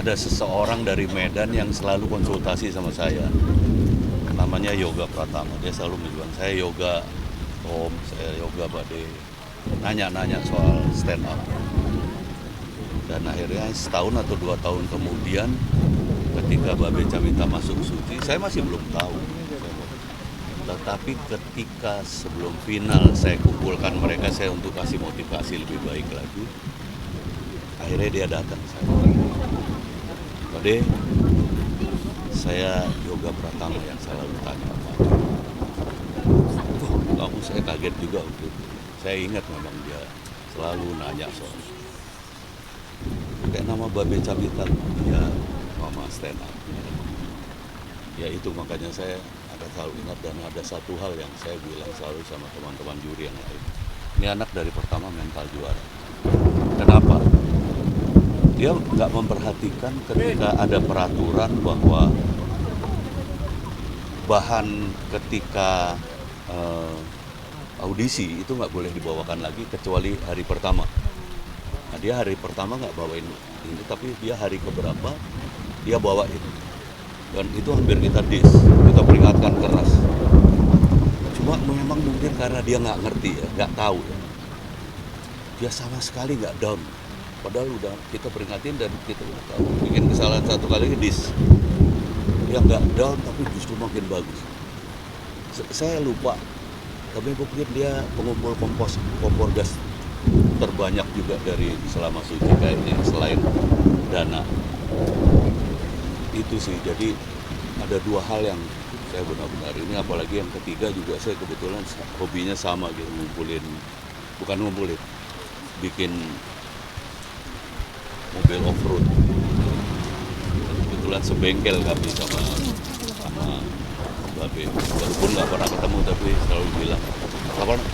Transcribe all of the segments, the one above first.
ada seseorang dari Medan yang selalu konsultasi sama saya. Namanya Yoga Pratama. Dia selalu bilang, saya yoga Om, saya yoga Bade. Nanya-nanya soal stand up. Dan akhirnya setahun atau 2 tahun kemudian ketika Mbak Beca minta masuk Suci, saya masih belum tahu. Tetapi ketika sebelum final saya kumpulkan mereka saya untuk kasih motivasi lebih baik lagi. Akhirnya dia datang, saya Bade, saya Yoga Pratama yang selalu tanya apa. Kamu saya kaget juga waktu itu. Saya ingat memang dia selalu nanya soal kayak nama Mbak Beca minta dia mama stand up. Ya itu makanya saya akan selalu ingat, dan ada satu hal yang saya bilang selalu sama teman-teman juri yang lain. Ini anak dari pertama mental juara. Kenapa? Dia nggak memperhatikan ketika ada peraturan bahwa bahan ketika audisi itu nggak boleh dibawakan lagi kecuali hari pertama. Nah, dia hari pertama nggak bawain ini, tapi dia hari keberapa dia bawa itu. Dan itu hampir kita kita peringatkan keras. Cuma memang mungkin karena dia nggak ngerti ya, nggak tahu ya. Dia sama sekali nggak down. Padahal udah kita peringatin dan kita udah tahu. Bikin kesalahan satu kali dia nggak down tapi justru makin bagus. Saya lupa, tapi mungkin dia pengumpul kompor gas terbanyak juga dari selama Suci kayaknya selain Dana. Itu sih, jadi ada dua hal yang saya benar-benar ini, apalagi yang ketiga juga saya kebetulan hobinya sama gitu, bikin mobil off-road. Kebetulan sebengkel kami sama Babe, walaupun nggak pernah ketemu tapi selalu bilang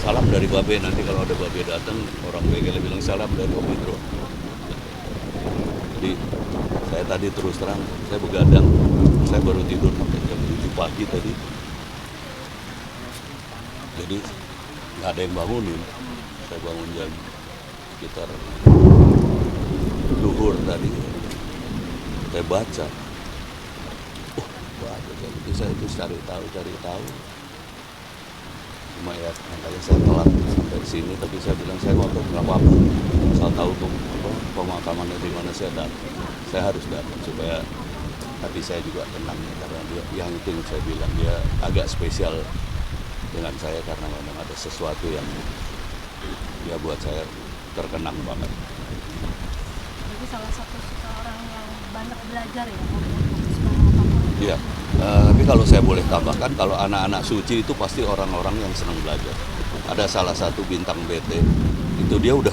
salam dari Babe, nanti kalau ada Babe datang orang bengkelnya bilang salam dari Om Indro. Jadi saya tadi terus terang saya begadang, saya baru tidur sampai jam 7 pagi tadi, jadi nggak ada yang bangunin. Saya bangun jam sekitar duhur tadi, saya baca. Jadi saya itu cari tahu. Cuma ya makanya saya telat sampai sini, tapi saya bilang saya ngotot nggak apa-apa. Asal tahu pemakamannya di mana saya datang. Saya harus datang supaya hati saya juga tenang ya, karena dia yang itu yang saya bilang dia agak spesial dengan saya karena memang ada sesuatu yang ya buat saya terkenang banget. Jadi salah satu orang yang banyak belajar ya. Iya, tapi kalau saya boleh tambahkan, kalau anak-anak Suci itu pasti orang-orang yang senang belajar. Ada salah satu bintang BT, itu dia udah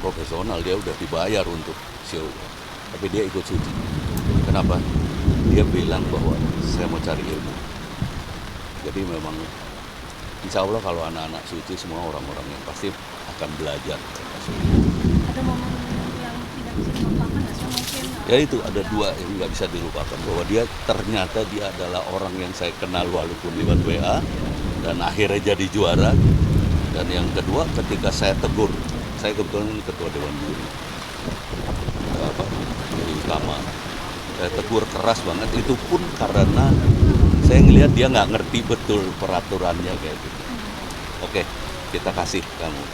profesional, dia udah dibayar untuk show, tapi dia ikut Suci. Kenapa? Dia bilang bahwa saya mau cari ilmu. Jadi memang, insya Allah kalau anak-anak Suci semua orang-orang yang pasti akan belajar. Ada momen yang tidak bisa dilupakan nggak sih mungkin? Ya itu ada dua yang nggak bisa dilupakan, bahwa dia ternyata dia adalah orang yang saya kenal walaupun lewat WA dan akhirnya jadi juara. Dan yang kedua ketika saya tegur, saya kebetulan ketua Dewan Juri dari utama, saya tegur keras banget, itu pun karena saya ngelihat dia nggak ngerti betul peraturannya kayak gitu. Oke, kita kasih kamu,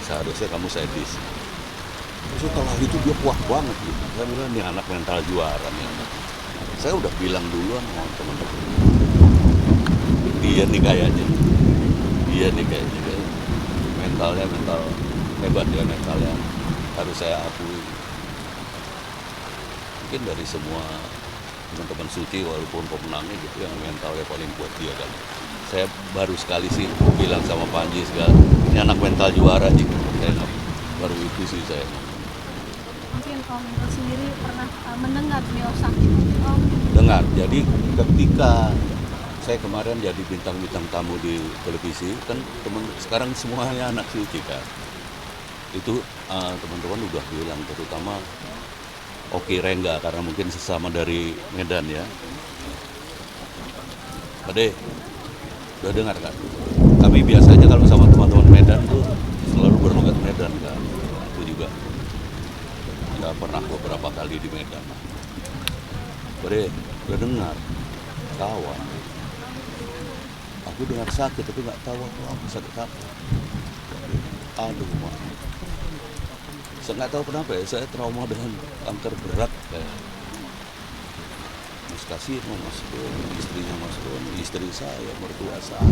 seharusnya kamu saya dis. Setelah itu dia kuat banget gitu. Saya bilang ini anak mental juara nih anak. Saya udah bilang duluan sama teman-teman, dia nih kayaknya mentalnya hebat ya, mentalnya harus saya akui. Mungkin dari semua teman-teman Suci walaupun pemenangnya gitu yang mentalnya paling kuat dia kan. Saya baru sekali sih bilang sama Panji segala, ini anak mental juara sih. Baru itu sih saya. Mungkin Om Indro sendiri pernah mendengar beliau sakit? Dengar. Jadi ketika saya kemarin jadi bintang tamu di televisi, kan sekarang semuanya anak Suci kan. Itu teman-teman udah bilang, terutama Oki Rengga, karena mungkin sesama dari Medan ya. Ade, udah dengar kan? Kami biasanya kalau sama teman-teman Medan tuh selalu berlogat Medan kan. Aku juga ya pernah beberapa kali di Medan. udah dengar kawan, aku dengar sakit tapi nggak tahu aku sakit apa. Aduh mak, saya nggak tahu kenapa ya, saya trauma dengan kanker berat kayak Mas Kasino, Mas Don, istrinya Mas Don, istri saya, mertua saya,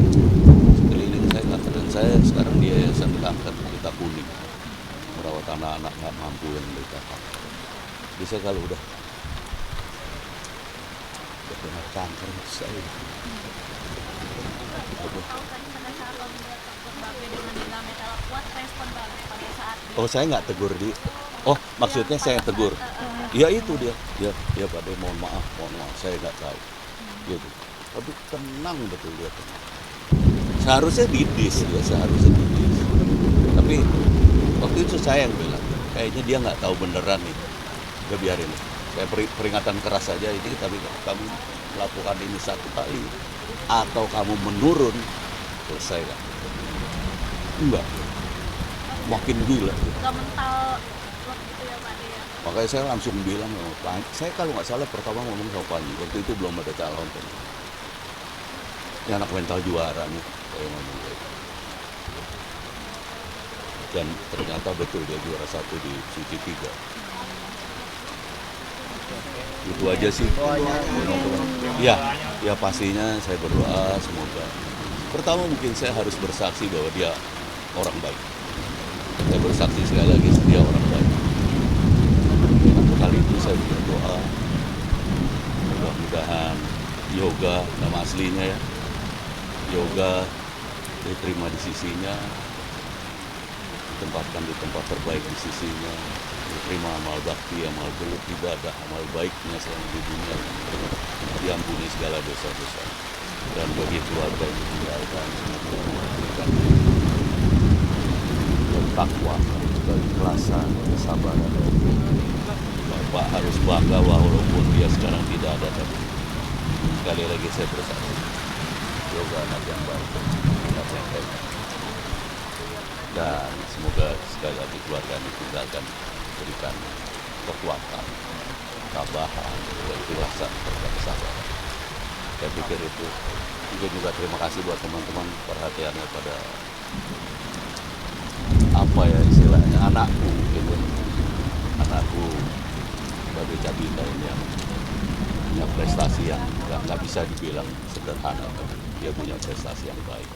sekeliling saya kanker, dan saya sekarang di Yayasan Kanker Pelita Kuning merawat anak-anak nggak mampu yang menderita kanker. Bisa kalau udah kena kanker saya. Tahu tadi pada saat lo melihat takut Babe dengan Dila Metal kuat, respon Babe pada saat Oh saya nggak tegur di, oh maksudnya saya tegur. Ya itu dia Pak De, mohon maaf, saya nggak tahu. Gitu. Tapi tenang betul dia tenang. Seharusnya didis dia, seharusnya didis. Tapi waktu itu saya yang bilang, kayaknya dia nggak tahu beneran nih. Udah biarin. Saya peringatan keras saja ini, tapi kamu melakukan ini satu kali atau kamu menurun, selesai kan? Enggak. Makin gila. gak mental lo gitu ya Pak De ya? Makanya saya langsung bilang sama Panji, saya kalau nggak salah pertama ngomong sama Panji, waktu itu belum ada calon kan. Ini anak mental juara nih, saya ngomong gitu. Dan ternyata betul dia juara 1 di Suci 3. Itu aja sih. Ya pastinya saya berdoa semoga. Pertama mungkin saya harus bersaksi bahwa dia orang baik. Saya bersaksi sekali lagi dia orang baik. Untuk kali itu saya berdoa mudah-mudahan Yoga, nama aslinya ya, Yoga diterima di sisinya, ditempatkan di tempat terbaik di sisinya, diterima amal bakti, amal gelut ibadah, amal baiknya selama di dunia, diampuni segala dosa-dosa, dan bagi keluarga yang ditinggalkan memberikan takwa, keikhlasan, kesabaran. Bapak harus bangga walaupun dia sekarang tidak ada, tapi sekali lagi saya bersaksi, Yoga anak yang baik, anak yang hebat. Dan semoga sekali lagi keluarga yang ditinggalkan berikan kekuatan, tabahan, keikhlasan, serta kesabaran. Saya pikir itu. Juga terima kasih buat teman-teman perhatiannya pada apa ya istilahnya anakku mungkin ya. Anakku Babe Cabita ini yang punya prestasi yang nggak bisa dibilang sederhana, tapi dia punya prestasi yang baik.